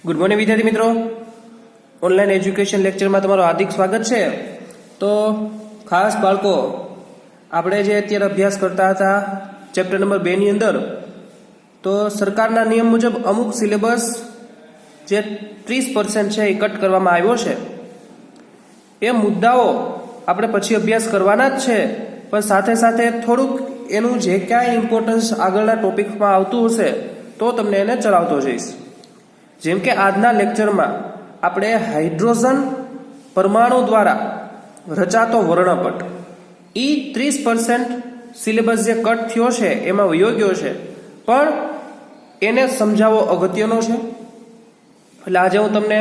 Good morning विद्यार्थी मित्रों, online education lecture में तमाરું हार्दिक स्वागत है। तो खास बाळको આપણે જે અત્યારે અભ્યાસ કરતા હતા ચેપ્ટર નંબર 2 ની અંદર, તો સરકારના નિયમ મુજબ અમુક સિલેબસ જે 30% છે એ કટ કરવામાં આવ્યો છે। એ મુદ્દાઓ આપણે પછી અભ્યાસ કરવાના જ છે, પણ સાથે સાથે થોડુંક એનું જે ક્યાંય ઇમ્પોર્ટન્સ આગળના ટોપિકમાં આવતું હશે તો તમને એને ચલાવતો જઈશ। જેમ કે આજના લેક્ચરમાં આપણે હાઇડ્રોજન પરમાણુ દ્વારા રચાતો વર્ણપટ એ 30% સિલેબસ જે કટ થયો છે એમાં વયો ગયો છે, પણ એને સમજાવવો અગત્યનો છે। એટલે આજે હું તમને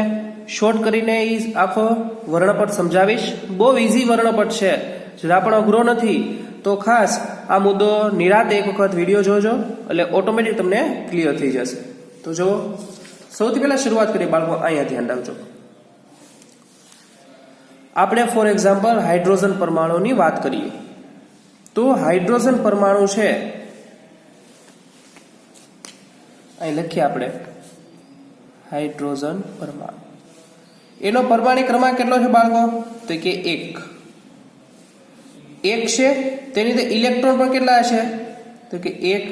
શોર્ટ કરીને એ આખો વર્ણપટ સમજાવીશ। બહુ ઇઝી વર્ણપટ છે, જરા પણ અઘરો નથી। તો ખાસ આ મુદ્દો નિરાતે એક વખત વિડીયો જોજો, એટલે ઓટોમેટિક તમને ક્લિયર થઈ જશે। તો જો સૌથી પહેલા શરૂઆત કરીએ બાળકો, અહીંયા ધ્યાન રાખજો। આપણે ફોર એક્ઝામ્પલ હાઇડ્રોજન પરમાણુની વાત કરીએ તો હાઇડ્રોજન પરમાણુ છે, અહીં લખીએ આપણે હાઇડ્રોજન પરમાણુ। એનો પરમાણિક ક્રમાંક કેટલો છે બાળકો? તો કે 1 છે। તેની અંદર ઇલેક્ટ્રોન પણ કેટલા હશે? તો કે 1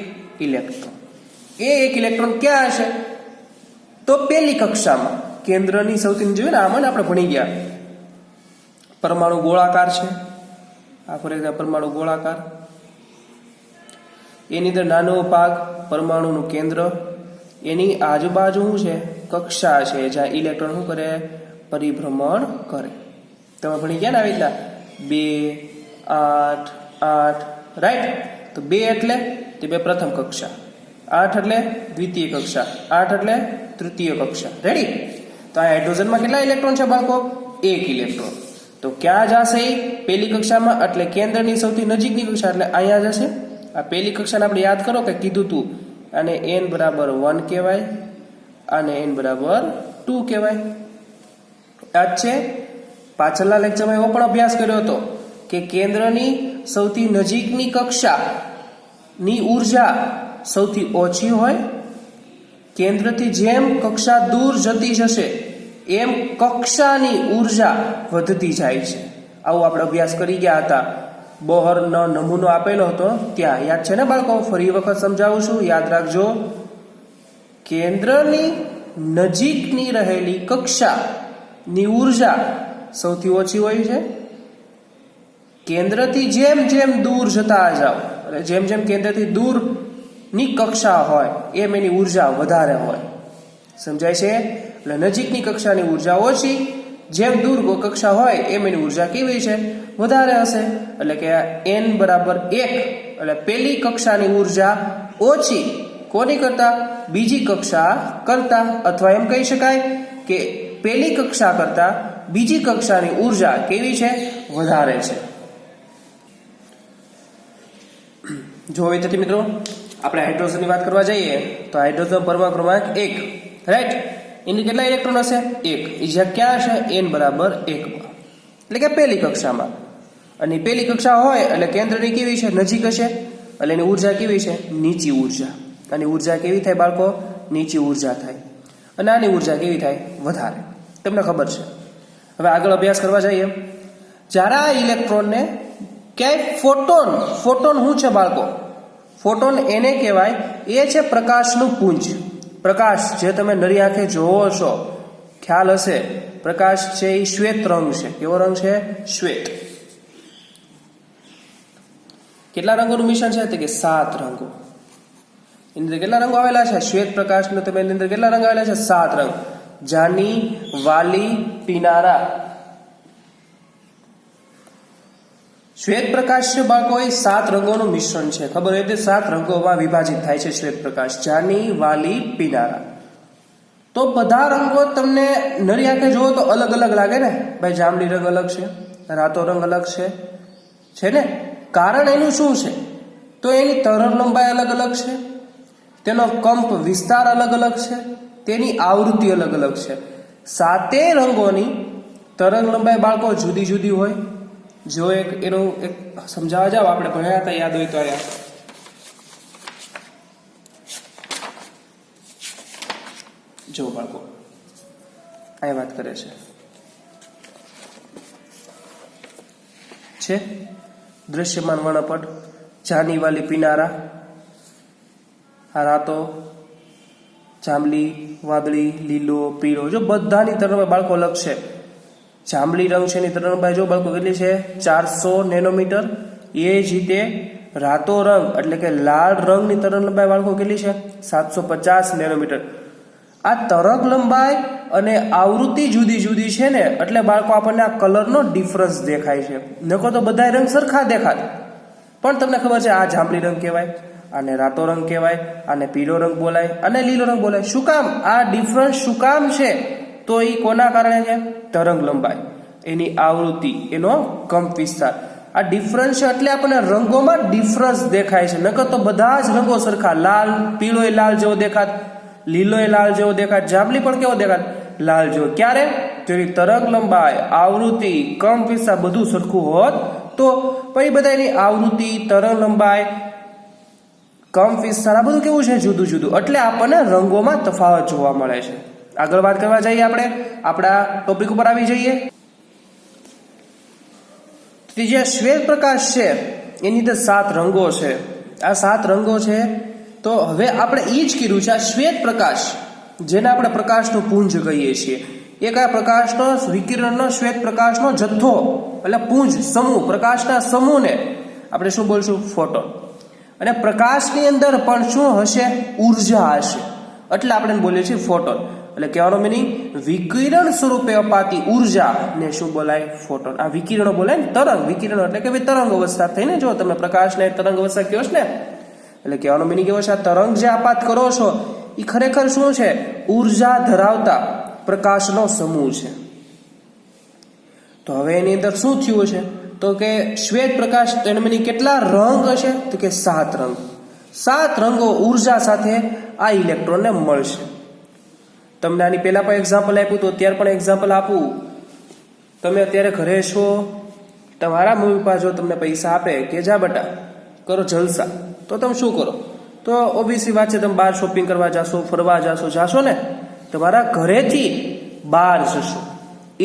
ઇલેક્ટ્રોન। એ 1 ઇલેક્ટ્રોન ક્યાં હશે? તો પહેલી કક્ષામાં કેન્દ્રની સૌથી જોયું ને, આમાં આપણે ભણી ગયા પરમાણુ ગોળાકાર છે। આ ફોર એક્ઝામ્પલ પરમાણુ ગોળાકાર, એની અંદર નાનો ભાગ પરમાણુનું કેન્દ્ર, એની આજુબાજુ શું છે? કક્ષા છે, જ્યાં ઇલેક્ટ્રોન શું કરે? પરિભ્રમણ કરે। તમે ભણી ગયા ને આવી રીતના 2, 8, 8, રાઈટ? તો 2 એટલે તે બે પ્રથમ કક્ષા, 8 એટલે દ્વિતીય કક્ષા, 8 એટલે તૃતીય કક્ષા। રેડી? તો આ હાઇડ્રોજનમાં કેટલા ઇલેક્ટ્રોન છે બાળકો? 1 ઇલેક્ટ્રોન। તો ક્યાં જશે? પહેલી કક્ષામાં, એટલે કેન્દ્રની સૌથી નજીકની કક્ષા, એટલે અહીંયા જશે। આ પહેલી કક્ષાને આપણે યાદ કરો કે કીધું તું, અને n બરાબર 1 કહેવાય અને n બરાબર 2 કહેવાય। યાદ છે? પાછળના લેક્ચરમાં એવો પણ અભ્યાસ કર્યો હતો કે કેન્દ્રની સૌથી નજીકની કક્ષાની ઉર્જા સૌથી ઓછી હોય, કેન્દ્રથી જેમ કક્ષા દૂર જતી જશે એમ કક્ષાની ઉર્જા વધતી જાય છે। આવું આપણે અભ્યાસ કરી ગયા હતા, બોહરનો નમૂનો આપેલો હતો ત્યાં, યાદ છે ને બાળકો? ફરી વખત સમજાવું છું, યાદ રાખજો। કેન્દ્રની નજીકની રહેલી કક્ષાની ઉર્જા સૌથી ઓછી હોય છે, કેન્દ્રથી જેમ જેમ દૂર જતા જાઓ, એટલે જેમ જેમ કેન્દ્રથી દૂરની કક્ષા હોય એમ એની ઉર્જા વધારે હોય। સમજાય છે? એટલે નજીકની કક્ષાની ઉર્જા ઓછી, જેમ દૂર કક્ષા હોય એમ એની ઉર્જા કેવી છે? વધારે હશે। એટલે કે n બરાબર 1, એટલે પહેલી કક્ષાની ઉર્જા ઓછી કોની કરતા? બીજી કક્ષા કરતા, અથવા એમ કહી શકાય કે પહેલી કક્ષા કરતા બીજી કક્ષાની ઉર્જા કેવી છે? વધારે છે। જો વિદ્યાર્થી મિત્રો આપણે હાઇડ્રોજનની વાત કરવા જઈએ તો હાઇડ્રોજન પરમાણુ ક્રમાંક 1, રાઈટ? એની કેટલા ઇલેક્ટ્રોન હશે? 1। એ જ્યાં ક્યાં હશે? n બરાબર 1 માં, એટલે કે પહેલી કક્ષામાં। અને પહેલી કક્ષા હોય એટલે કેન્દ્રની કેવી છે? નજીક હશે, એટલે એની ઉર્જા કેવી છે? નીચી ઉર્જા। આની ઉર્જા કેવી થાય બાળકો? નીચી ઉર્જા થાય। અને આની ઉર્જા કેવી થાય? વધારે। તમને ખબર છે। હવે આગળ અભ્યાસ કરવા જઈએ, જ્યારે આ ઇલેક્ટ્રોનને ક્યાંય ફોટોન શું છે બાળકો? ફોટોન એને કહેવાય, એ છે પ્રકાશનું પુંજ। પ્રકાશ જે તમે નરી આંખે જોવો છો, ખ્યાલ હશે, પ્રકાશ છે એ શ્વેત રંગ છે। કેવો રંગ છે? શ્વેત। કેટલા રંગોનું મિશ્રણ છે? તો કે 7 રંગો। એની અંદર કેટલા રંગો આવેલા છે? શ્વેત પ્રકાશનો તમે એની અંદર કેટલા રંગ આવેલા છે? 7 રંગ। જાની, વાલી, પીનારા। શ્વેત પ્રકાશ છે બાળકો એ 7 રંગોનું મિશ્રણ છે। ખબર હોય તો 7 રંગોમાં વિભાજિત થાય છે શ્વેત પ્રકાશ, જાની, વાલી, પીનારા। તો બધા રંગો તમને નરી આંખે જોવો તો અલગ અલગ લાગે ને ભાઈ? જાંબલી રંગ અલગ છે, રાતો રંગ અલગ છે ને? કારણ એનું શું છે? તો એની તરંગ લંબાઈ અલગ અલગ છે, તેનો કંપ વિસ્તાર અલગ અલગ છે, તેની આવૃત્તિ અલગ અલગ છે। 7 રંગોની તરંગ લંબાઈ બાળકો જુદી જુદી હોય। જો એનું એક સમજાવવા જાવ, આપણે ભણ્યા હતા, યાદ હોય તો જો બાળકો આ વાત કરે છે દ્રશ્યમાન વર્ણપટ, જાની વાલી પીનારા, આ રાતો, જાંબલી, વાદળી, લીલો, પીળો, જો બધાની તરંગલંબાઈ બાળકો લખશે. જાંબલી રંગ છે એની તરંગલંબાઈ જો બાળકો કેટલી છે 400 નેનોમીટર. એ જ રીતે રાતો રંગ એટલે કે લાલ રંગની તરંગલંબાઈ બાળકો કેટલી છે 750 નેનોમીટર. આ તરંગલંબાઈ અને આવૃત્તિ જુદી જુદી છે ને એટલે બાળકો આપણને આ કલરનો ડિફરન્સ દેખાય છે. નકો તો બધા રંગ સરખા દેખાય, પણ તમને ખબર છે આ જાંબલી રંગ કહેવાય, આને રાતો રંગ કહેવાય, આને પીળો રંગ બોલાય, અને લીલો રંગ બોલાય. શું કામ? આ ડિફરન્સ શું કામ છે? તો એ કોના કારણે છે? તરંગલંબાઈ, એની આવૃત્તિ, એનો કંપ વિસ્તાર. આ ડિફરન્સ છે એટલે આપણને રંગોમાં ડિફરન્સ દેખાય છે. નકર તો બધા જ રંગો સરખા, લાલ, પીળો એ લાલ જેવો દેખાત, લીલો એ લાલ જેવો દેખાત, જાંબલી પણ કેવો દેખાત? લાલ જેવો. ક્યારે? તો એની તરંગલંબાઈ, આવૃત્તિ, કંપ વિસ્તાર બધું સરખું હોત તો. પછી બધા એની આવૃત્તિ, તરંગલંબાઈ, કંપ વિસ્તાર આ બધું કેવું છે? જુદું જુદું. એટલે આપણને રંગોમાં તફાવત જોવા મળે છે. આગળ વાત કરવા જઈએ, આપણે આપણા ટોપિક ઉપર આવી જઈએ. જે શ્વેત પ્રકાશ છે એની અંદર 7 રંગો છે. આ 7 રંગો છે. તો હવે આપણે એ જ કીધું છે આ શ્વેત પ્રકાશ, જેને આપણે પ્રકાશનું પુંજ કહીએ છીએ, એ કયા પ્રકાશનો? વિકિરણનો શ્વેત પ્રકાશનો જથ્થો એટલે પુંજ, સમૂહ, પ્રકાશના સમૂહને આપણે શું બોલશું? ફોટોન. અને પ્રકાશની અંદર પણ શું હશે? ઉર્જા હશે, એટલે આપણે બોલીએ છીએ ફોટોન. એટલે કહેવાનો મિનિંગ વિકિરણ સ્વરૂપે અપાતી ઉર્જા ને શું બોલાય? ફોટોન. આ વિકિરણો બોલાય ને તરંગ. વિકિરણ એટલે કે તરંગ અવસ્થા થઈને, જો તમે પ્રકાશને તરંગ અવસ્થા કહો છો ને, એટલે કહેવાનો મિનિંગ એવો છે આ તરંગ જે આપાત કરો છો એ ખરેખર શું છે? ઉર્જા ધરાવતા પ્રકાશનો સમૂહ છે. તો હવે એની અંદર શું થયું છે? તો કે શ્વેત પ્રકાશ, એનો મિનિંગ કેટલા રંગ હશે? તો કે 7 રંગ. 7 રંગો ઉર્જા સાથે આ ઇલેક્ટ્રોનને મળશે. તમને આની પહેલા પણ એક્ઝામ્પલ આપ્યું તો અત્યારે પણ એક્ઝામ્પલ આપું. તમે અત્યારે ઘરે છો, તમારા મમ્મી પપ્પા જો તમને પૈસા આપે કે જા બેટા કરો જલસા, તો તમે શું કરો? તો ઓબ્વિયસલી વાત છે, તમે બહાર શોપિંગ કરવા જાશો, ફરવા જાશો ને, તમારા ઘરેથી બહાર જશો.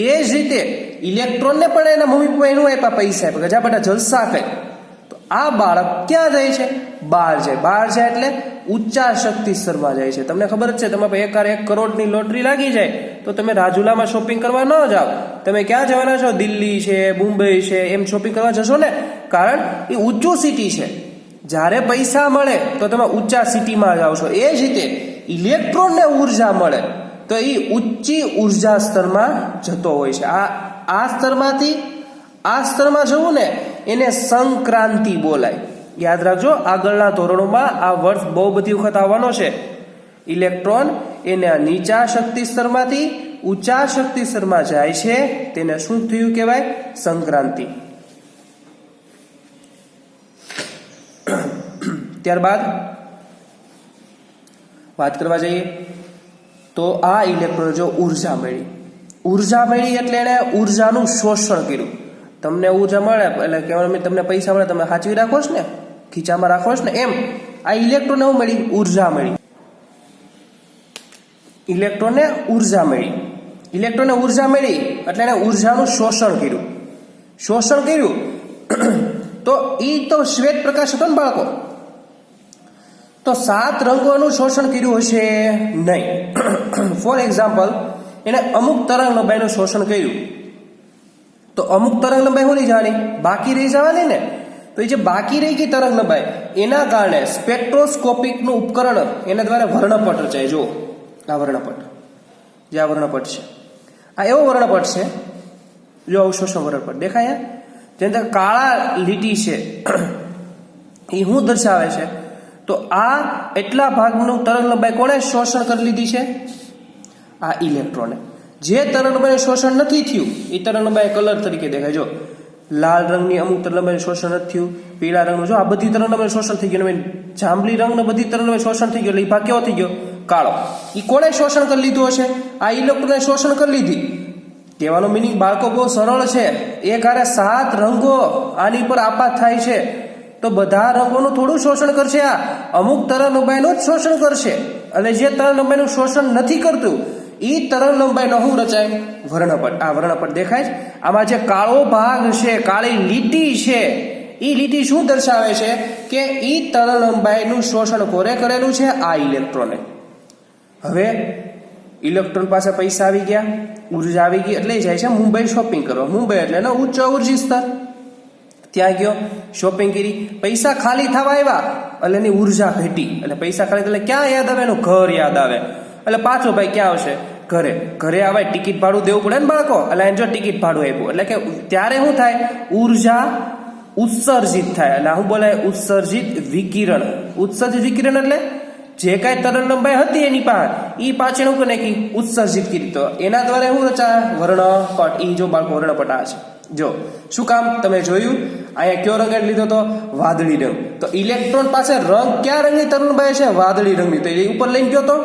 એ જ રીતે ઇલેક્ટ્રોનને પણ એના મમ્મી પપ્પા એનું આપ્યા, પૈસા આપ્યા કે જા બેટા જલસા કરે. તો આ બાળક ક્યાં જાય છે? બહાર જાય. બહાર જાય એટલે ઊંચા શક્તિ સ્તરમાં જાય છે. તમને ખબર જ છે, તમે 1 કરોડની લોટરી લાગી જાય તો તમે રાજુલામાં શોપિંગ કરવા ન જાઓ. તમે ક્યાં જવાના છો? દિલ્હી છે, મુંબઈ છે, એમ શોપિંગ કરવા જશો ને, કારણ એ ઊંચું સિટી છે. જ્યારે પૈસા મળે તો તમે ઊંચા સિટીમાં જાઓ છો. એ જ રીતે ઇલેક્ટ્રોનને ઉર્જા મળે તો એ ઊંચી ઉર્જા સ્તરમાં જતો હોય છે. આ સ્તરમાંથી આ સ્તરમાં જવું ને એને સંક્રાંતિ બોલાય. યાદ રાખજો, આગળના ધોરણોમાં આ વર્ષ બહુ બધી વખત આવવાનો છે. ઇલેક્ટ્રોન એના નીચા શક્તિ સ્તરમાંથી ઊંચા શક્તિ સ્તરમાં જાય છે, તેને શું થયું કહેવાય? સંક્રાંતિ. ત્યારબાદ વાત કરવા જઈએ તો આ ઇલેક્ટ્રોન જો ઉર્જા મળી એટલે એને ઉર્જાનું શોષણ કર્યું. તમને ઉર્જા મળે એટલે કહેવાનું તમને પૈસા મળે, તમે સાચવી રાખો છો ને, ખીચામાં રાખો છો ને, એમ આ ઇલેક્ટ્રોન એવું મળી? ઉર્જા મળી. ઇલેક્ટ્રોનને ઉર્જા મળી એટલે એને ઉર્જાનું શોષણ કર્યું. તો એ તો શ્વેત પ્રકાશ હતો ને બાળકો, તો 7 રંગોનું શોષણ કર્યું હશે નહીં. ફોર એક્ઝામ્પલ, એને અમુક તરંગલંબાઈનું શોષણ કર્યું, તો અમુક તરંગલંબાઈ શું રહી જવાની? બાકી રહી જવાની ને. તો એ જે બાકી રહી ગઈ તરંગલંબાઈ, એના કારણે સ્પેક્ટ્રોસ્કોપિકનું ઉપકરણ એના દ્વારા વર્ણપટ રચાય. જો આ વર્ણપટ છે, આ એવો વર્ણપટ છે, જો અવશોષણ વર્ણપટ દેખાય. જેની અંદર કાળા લીટી છે એ શું દર્શાવે છે? તો આ એટલા ભાગનું તરંગલંબાઈ કોણે શોષણ કરી લીધી છે? આ ઇલેક્ટ્રોને. જે તરંગલંબાઈનું શોષણ નથી થયું એ તરંગલંબાઈ કલર તરીકે દેખાય. જો લાલ રંગની અમુક તરંગલંબાઈનું શોષણ નથી થયું, પીળા રંગનું, જો આ બધી તરંગલંબાઈનું શોષણ થઈ ગયું. જાંબલી રંગને બધી તરંગલંબાઈ શોષણ થઈ ગયું, એટલે એ ભાગ કેવો થઈ ગયો? કાળો. એ કોણે શોષણ કરી લીધું હશે? આ ઇલેક્ટ્રોને શોષણ કરી લીધી. કહેવાનો મિનિંગ બાળકો બહુ સરળ છે. એક હારે 7 રંગો આની પર આપાત થાય છે, તો બધા રંગોનું થોડું શોષણ કરશે. આ અમુક તરંગલંબાઈનું જ શોષણ કરશે, અને જે તરંગલંબાઈનું શોષણ નથી કરતું ઈ તરંગ લંબાઈનો શું રચાય? વર્ણપટ. આ વર્ણપટ દેખાય છે? આમાં જે કાળો ભાગ છે, કાળી લીટી છે, ઈ લીટી શું દર્શાવે છે કે ઈ તરંગ લંબાઈનું શોષણ કોરે કરેલું છે? આ ઇલેક્ટ્રોને. હવે ઇલેક્ટ્રોન પાસે પૈસા આવી ગયા, ઉર્જા આવી ગઈ, એટલે જાય છે મુંબઈ શોપિંગ કરવા. મુંબઈ એટલે એનો ઉચ્ચ ઉર્જી સ્તર. ત્યાં ગયો, શોપિંગ કરી, પૈસા ખાલી થવા આવ્યા એટલે એની ઉર્જા ઘટી. એટલે પૈસા ખાલી એટલે ક્યાં યાદ આવે? એનું ઘર યાદ આવે. એટલે પાછો ભાઈ ક્યાં આવશે? ઘરે. ઘરે આવે, ટિકિટ ભાડું દેવું પડે ને બાળકો. એટલે એને જો ટિકિટ ભાડું આપ્યું એટલે કે ત્યારે શું થાય? ઉર્જા ઉત્સર્જિત થાય. એટલે શું બોલાય? ઉત્સર્જિત વિકિરણ. ઉત્સર્જિત વિકિરણ એટલે જે કાંઈ તરંગ લંબાઈ હતી એની પાસે ઈ પાછળ શું નાખી? ઉત્સર્જિત કરી. તો એના દ્વારા શું રચાય? વર્ણપટ. ઈ જો બાળકો વર્ણપટ આ છે. જો શું કામ? તમે જોયું અહીંયા કયો રંગ લીધો તો? વાદળી રંગ. તો ઇલેક્ટ્રોન પાસે રંગ કયા રંગની તરંગ લંબાઈ છે? વાદળી રંગની. તો એ ઉપર લઈને ગયો તો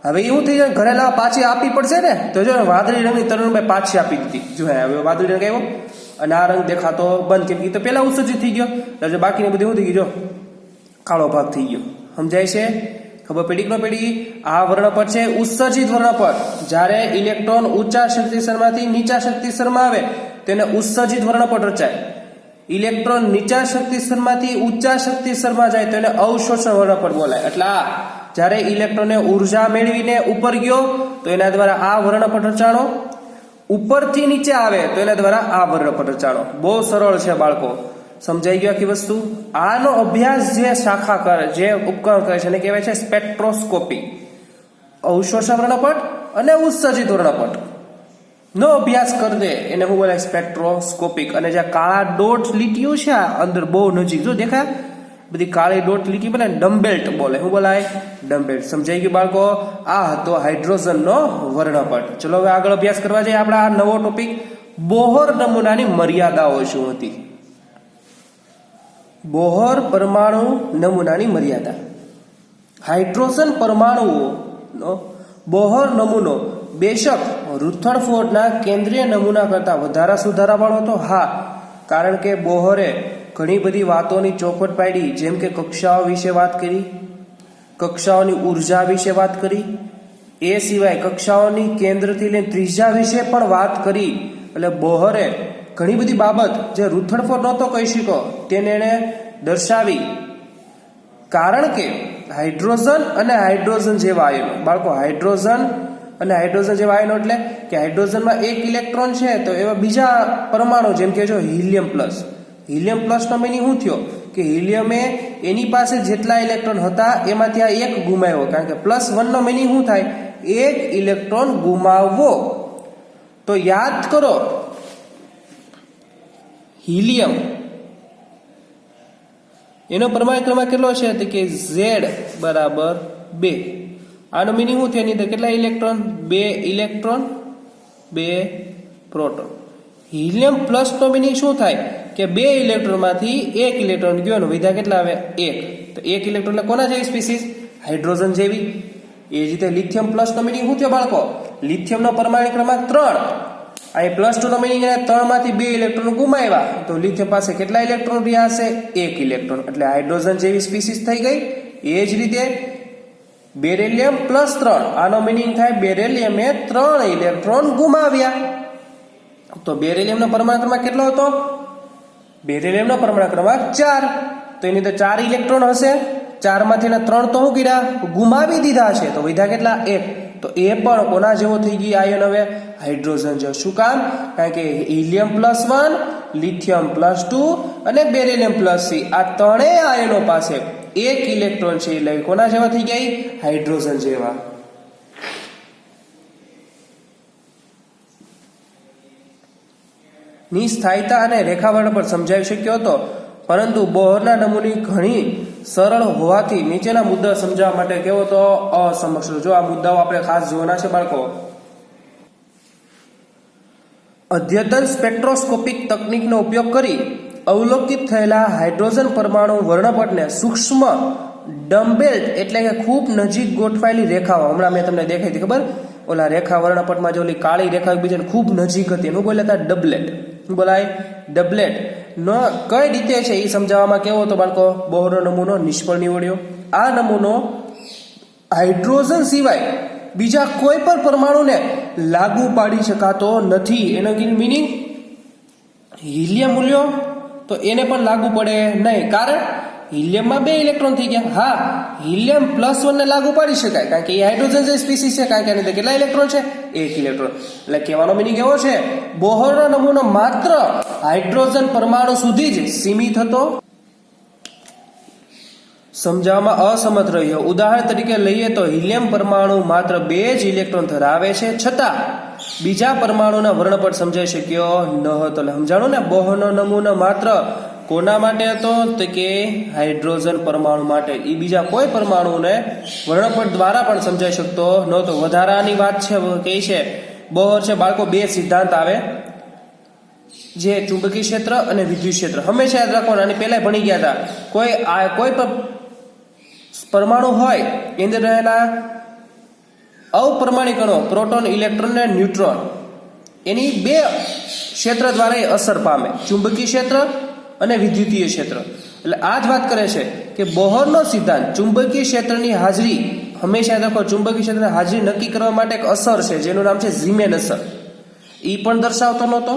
હવે એવું થઈ જાય, ઘરે લાવવા પાછી આપવી પડશે ને. તો જો વાદળી રંગની તરંગ લંબાઈ પાછી આપી દીધી. જો હવે વાદળી રંગ આવ્યો અને આ રંગ દેખાતો બંધ. કેમ કે તો પેલા ઉત્સર્જિત થઈ ગયો, એટલે બાકીની બધી શું થઈ ગયું? જો કાળો ભાગ થઈ ગયો. સમજાય છે? ખબર પડી કે ન પડી? આ વર્ણપટ છે ઉત્સર્જિત વર્ણપટ. જ્યારે ઇલેક્ટ્રોન ઊંચા શક્તિ સ્તરમાંથી નીચા શક્તિ સ્તરમાં આવે તેને ઉત્સર્જિત વર્ણપટ રચાય. ઇલેક્ટ્રોન નીચા શક્તિ સ્તરમાંથી ઊંચા શક્તિ સ્તરમાં જાય તો એને અવશોષણ વર્ણપટ બોલાય. એટલે આ જ્યારે ઇલેક્ટ્રોને ઉર્જા મેળવીને ઉપર ગયો તો એના દ્વારા આ વર્ણપટ રચાણો. ઉપરથી નીચે આવે તો એના દ્વારા આ વર્ણપટ રચાણો. બહુ સરળ છે બાળકો. સમજાઈ ગયો આખી વસ્તુ? આનો અભ્યાસ જે શાખા કરે, જે ઉપકરણ કરે છે એને કહેવાય છે સ્પેક્ટ્રોસ્કોપી. અવશોષણ વર્ણપટ અને ઉત્સર્જિત વર્ણપટ નો અભ્યાસ કરી દે એને હું બોલાય? સ્પેક્ટ્રોસ્કોપિક. અને જે કાળા ડોટ લીટીઓ છે અંદર બહુ નજીક જો દેખાય, બધી કાળી ડોટ લીટી બને ડમ્બેલ્ટ બોલે. શું બોલાય? ડમ્બેલ્ટ. સમજાઈ ગયું બાળકો? આ હતો હાઇડ્રોજનનો વર્ણપટ. ચલો હવે આગળ અભ્યાસ કરવા જઈએ. આપણે આ નવો ટોપિક બોહર નમૂનાની મર્યાદાઓ શું હતી? બોહર પરમાણુ નમૂનાની મર્યાદા. હાઇડ્રોજન પરમાણુઓનો બોહર નમૂનો બેશક રુથરફોર્ડના કેન્દ્રીય નમૂના કરતા વધારે સુધારાવાળો તો હા, કારણ કે બોહરે ઘણી બધી વાતોની ચોખવટ પાડી. જેમ કે કક્ષાઓ વિશે વાત કરી, કક્ષાઓની ઉર્જા વિશે વાત કરી, એ સિવાય કક્ષાઓની કેન્દ્રથી લઈને ત્રિજ્યા વિશે પણ વાત કરી. એટલે બોહરે ઘણી બધી બાબત જે રુથરફોર્ડ નહોતો કહી શક્યો તેને એને દર્શાવી. કારણ કે હાઇડ્રોજન અને હાઇડ્રોજન જેવા આયનો, બાળકો હાઇડ્રોજન અને હાઇડ્રોજન જેવા આયનો એટલે કે હાઇડ્રોજનમાં એક ઇલેક્ટ્રોન છે તો એવા બીજા પરમાણુ જેમ કે જો હિલિયમ પ્લસ. હિલિયમ પ્લસનો મિનિંગ શું થયો કે હિલિયમે એની પાસે જેટલા ઇલેક્ટ્રોન હતા એમાંથી આ એક ગુમાવ્યો. કારણ કે +1 નો મિનિંગ શું થાય? એક ઇલેક્ટ્રોન ગુમાવવો. તો યાદ કરો હિલિયમ એનો પરમાણુ ક્રમાંક કેટલો છે? તો કે Z બરાબર 2. આનો મિનિંગ શું થયો? એની અંદર કેટલા electron? 2 electron 2 proton. Helium plus નો મિનિંગ શું થાય કે 2 ઇલેક્ટ્રોન માંથી 1 ઇલેક્ટ્રોન ગયો ને વિધા કેટલા આવે? 1. તો 1 ઇલેક્ટ્રોન એટલે કોના જેવી સ્પીસીસ? હાઇડ્રોજન જેવી. એ જ રીતે લિથિયમ પ્લસ નો મિનિંગ શું થયો બાળકો? લિથિયમ નો પરમાણુ ક્રમાંક 3. અહીં +2 નો મિનિંગ 3 માંથી 2 ઇલેક્ટ્રોન ગુમાવ્યા તો લિથિયમ પાસે કેટલા ઇલેક્ટ્રોન રહ્યા હશે? 1 ઇલેક્ટ્રોન. એટલે હાઇડ્રોજન જેવી સ્પીસીસ થઈ ગઈ. એ જ રીતે બેરિલિયમ +3. આનો મિનિંગ થાય બેરિલિયમે 3 ઇલેક્ટ્રોન ગુમાવ્યા. તો બેરિલિયમનો પરમાણુ ક્રમાંક કેટલો હતો? બેરિલિયમનો પરમાણુ ક્રમાંક 4. તો એની અંદર 4 ઇલેક્ટ્રોન હશે. 4 માંથી 3 તો શું કર્યા? ગુમાવી દીધા છે. તો વધ્યા કેટલા? 1. તો એ પણ કોના જેવો થઈ ગઈ આયન? હવે હાઇડ્રોજન જેવો. શું કામ? કારણ કે હિલિયમ +1, લિથિયમ +2 અને બેરિલિયમ +3 આ ત્રણેય આયનો પાસે 1 ઇલેક્ટ્રોન છે. એટલે કોના જેવા થઈ ગયા? હાઇડ્રોજન જેવા. ની સ્થાયીતા અને રેખાવર્ણ પર સમજાવી શક્યો હતો, પરંતુ બોહરના નમૂની ઘણી સરળ હોવાથી નીચેના મુદ્દા સમજાવવા માટે કેવો તો અસમક્ષ. જો આ મુદ્દાઓ આપણે ખાસ જોવાના છે બાળકો. અદ્યતન સ્પેક્ટ્રોસ્કોપિક તકનીકનો ઉપયોગ કરી અવલોકિત થયેલા હાઇડ્રોજન પરમાણુ વર્ણપટને સૂક્ષ્મ ડમ્બેલ્ટ એટલે કે ખૂબ નજીક ગોઠવાયેલી રેખાઓ, હમણાં મેં તમને દેખાઈ હતી ખબર? ઓલા રેખા વર્ણપટમાં જે ઓલી કાળી રેખા એકબીજાને ખૂબ નજીક હતી એનું બોલ્યા હતા ડબલેટ. બોલાય ડબલેટ. કઈ રીતે છે એ સમજાવવામાં કેવો હતો બાળકો? બોહરનો નમૂનો નિષ્ફળ નીવડ્યો. આ નમૂનો હાઇડ્રોજન સિવાય બીજા કોઈ પણ પરમાણુને લાગુ પાડી શકાતો નથી. એનો મીનિંગ હિલિયમ મૂલ્યો તો એને પણ લાગુ પડે નહીં, કારણ હિલિયમમાં 2 ઇલેક્ટ્રોન થઈ ગયા. હા, હિલિયમ +1 ને લાગુ પાડી શકાય, કારણ કે એ હાઇડ્રોજન જે સ્પીસીસ છે, કારણ કે એની અંદર કેટલા ઇલેક્ટ્રોન છે? 1 ઇલેક્ટ્રોન. એટલે કહેવાનો મિનિંગ એવો છે, બોહરનો નમૂનો માત્ર હાઇડ્રોજન પરમાણુ સુધી જ સીમિત હતો, સમજાવવામાં અસમર્થ રહ્યો. ઉદાહરણ તરીકે લઈએ તો હિલિયમ પરમાણુ માત્ર 2 જ ઇલેક્ટ્રોન ધરાવે છે, છતાં બીજા પરમાણુના વર્ણપટ સમજાઈ શક્યો ન હતો. એટલે સમજાણું ને, બોહરનો નમૂનો માત્ર કોના માટે હતો? તો કે હાઇડ્રોજન પરમાણુ માટે. એ બીજા કોઈ પરમાણુને વર્ણપટ દ્વારા પણ સમજાઈ શકતો નહોતો. વધારાની વાત છે કઈ છે, બોહર છે બાળકો 2 સિદ્ધાંત આવે, જે ચુંબકીય ક્ષેત્ર અને વિદ્યુત ક્ષેત્ર. હંમેશા યાદ રાખવાનું, આની પહેલા ભણી ગયા હતા. કોઈ પણ પરમાણુ હોય એની અંદર રહેલા અપરમાણિક કણો, પ્રોટોન, ઇલેક્ટ્રોન અને ન્યુટ્રોન, એની 2 ક્ષેત્ર દ્વારા અસર પામે, ચુંબકીય ક્ષેત્ર અને વિદ્યુતીય ક્ષેત્ર. એટલે આ જ વાત કરે છે કે બોહરનો સિદ્ધાંત ચુંબકીય ક્ષેત્રની હાજરી, હંમેશા યાદ રાખો, ચુંબકીય ક્ષેત્રની હાજરી નક્કી કરવા માટે એક અસર છે જેનું નામ છે ઝીમેન અસર, એ પણ દર્શાવતો નહોતો.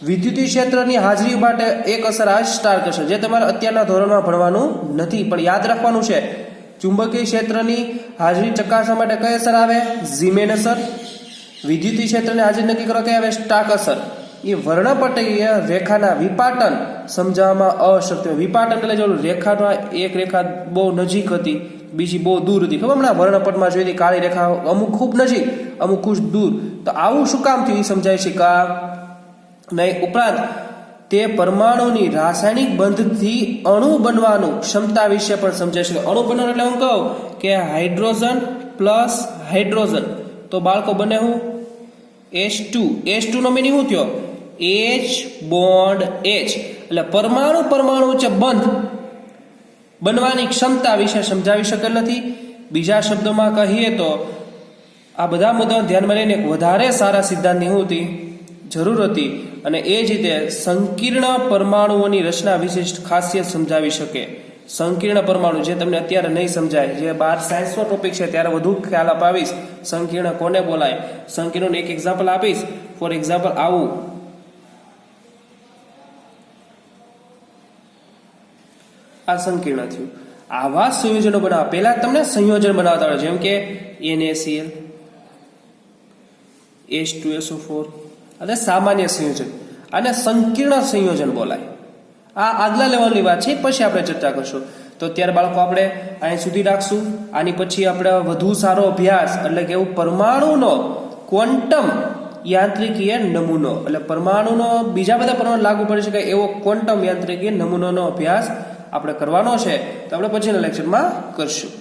વિદ્યુતીય ક્ષેત્રની હાજરી માટે એક અસર આ સ્ટાર્ક અસર, જે તમારે અત્યારના ધોરણમાં ભણવાનું નથી, પણ યાદ રાખવાનું છે. ચુંબકીય ક્ષેત્રની હાજરી ચકાસવા માટે કઈ અસર આવે? ઝીમેન અસર. વિદ્યુતીય ક્ષેત્રની હાજરી નક્કી કરવા કઈ આવે? સ્ટાર્ક અસર. એ વર્ણપટીય રેખાના વિપાટન સમજાવવામાં અશક્ય. વિપાટન એટલે જો રેખાનો એક રેખા બહુ નજીક હતી, બીજી બહુ દૂર હતી, ખબર? હમણાં વર્ણપટમાં જોઈ હતી કાળી રેખા અમુક ખૂબ નજીક, અમુક ખૂબ દૂર. તો આવું શું કામ થયું એ સમજાય છે કા નહીં. ઉપરાંત તે પરમાણુની રાસાયણિક બંધથી અણુ બનવાનું ક્ષમતા વિશે પણ સમજાય છે. અણુ બનવાનું એટલે હું કહું કે હાઇડ્રોજન પ્લસ હાઇડ્રોજન, તો બાળકો બને હું H2. H2 નો મિનિંગ શું થયો? H bond H. એટલે પરમાણુ વચ્ચે બંધ બનવાની ક્ષમતા વિશે સમજાવી શકેલ નથી. બીજા શબ્દોમાં કહીએ તો આ બધા મુદ્દાઓ ધ્યાનમાં લઈને એક વધારે સારા સિદ્ધાંતની શું હતી? જરૂર હતી. અને એ જ રીતે સંકીર્ણ પરમાણુઓની રચના વિશિષ્ટ ખાસિયત સમજાવી શકે. સંકીર્ણ પરમાણુ જે તમને અત્યારે નહીં સમજાય, જે 12 સાયન્સનો ટોપિક છે ત્યારે વધુ ખ્યાલ અપાવીશ. સંકીર્ણ કોને બોલાય, સંકીર્ણનું એક એક્ઝામ્પલ આપીશ. ફોર એક્ઝામ્પલ આવું, આ સંકીર્ણ થયું. આવા સંયોજનો બનાવવા પહેલા તમને સંયોજન બનાવતા આવડે, જેમ કે NaCl, H2SO4, અને સામાન્ય સંયોજન. આને સંકીર્ણ સંયોજન બોલાય. આ આગલા લેવલની વાત છે, પછી આપણે ચર્ચા કરશું. તો અત્યારે બાળકો આપણે અહીં સુધી રાખશું. આની પછી આપણે વધુ સારો અભ્યાસ, એટલે કે એવું પરમાણુનો ક્વોન્ટમ યાંત્રિકીય નમૂનો, એટલે પરમાણુનો બીજા બધા પરમાણુ લાગુ પડી શકે એવો ક્વોન્ટમ યાંત્રિકીય નમૂનાનો અભ્યાસ આપણે કરવાનો છે. તો આપણે પછીના લેક્ચરમાં કરશું.